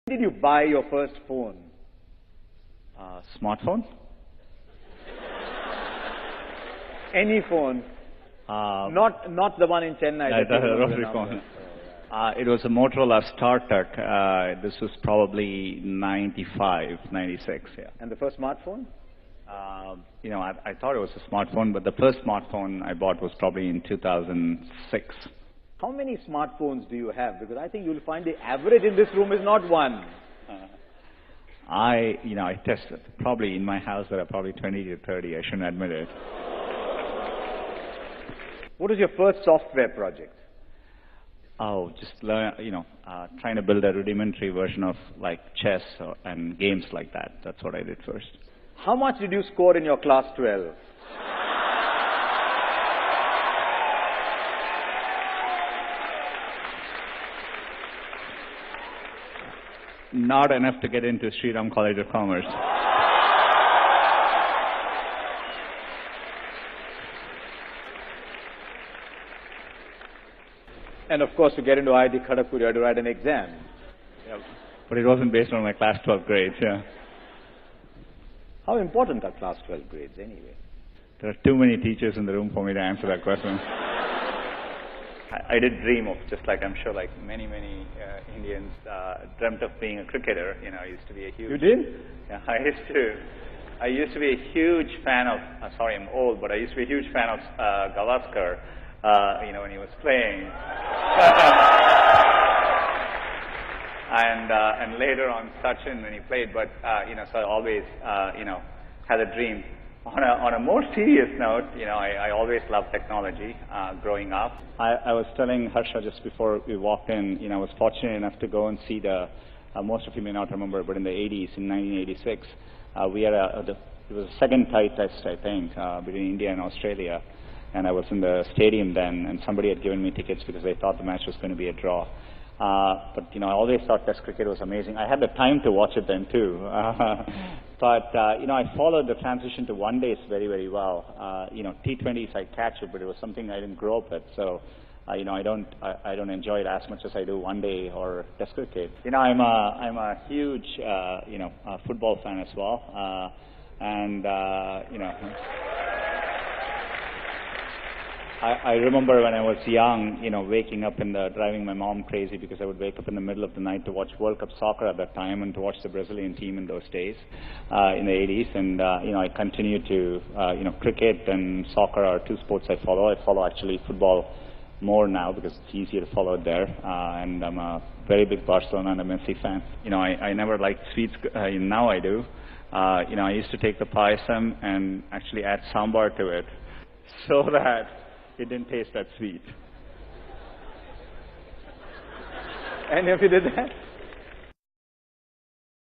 Did you buy your first phone? Smartphone? Any phone? Not the one in Chennai. The rotary phone. It was a Motorola StarTAC. This was probably 95, 96, yeah. And the first smartphone? I thought it was a smartphone, but the first smartphone I bought was probably in 2006. How many smartphones do you have? Because I think you'll find the average in this room is not one. I tested. Probably in my house there are probably 20 to 30. I shouldn't admit it. What was your first software project? Oh, just learn, trying to build a rudimentary version of like chess and games like that. That's what I did first. How much did you score in your class 12? Not enough to get into Sriram College of Commerce. And of course, to get into IIT Kharagpur, you had to write an exam. Yeah, but it wasn't based on my class 12 grades, yeah. How important are class 12 grades anyway? There are too many teachers in the room for me to answer that question. I did dream of, just like I'm sure like many Indians dreamt of being a cricketer. I used to be a huge... You did? Yeah, I used to be a huge fan of, sorry I'm old, but I used to be a huge fan of Gavaskar, when he was playing. And later on Sachin when he played, but, so I always, had a dream. On a more serious note, I always loved technology growing up. I was telling Harsha just before we walked in, I was fortunate enough to go and see most of you may not remember, but in the 80s, in 1986, we had it was a second tie test, I think, between India and Australia. And I was in the stadium then, and somebody had given me tickets because they thought the match was going to be a draw. But I always thought Test cricket was amazing. I had the time to watch it then too. But I followed the transition to one days very, very well. T20s I catch it, but it was something I didn't grow up with. So, I don't enjoy it as much as I do one day or Test cricket. I'm a huge football fan as well, I remember when I was young, waking up driving my mom crazy because I would wake up in the middle of the night to watch World Cup soccer at that time and to watch the Brazilian team in those days, in the 80s. And, I continue to, cricket and soccer are two sports I follow. I follow actually football more now because it's easier to follow it there. And I'm a very big Barcelona and a Messi fan. I never liked sweets. Now I do. I used to take the payasam and actually add sambar to it so that it didn't taste that sweet. And if you did that?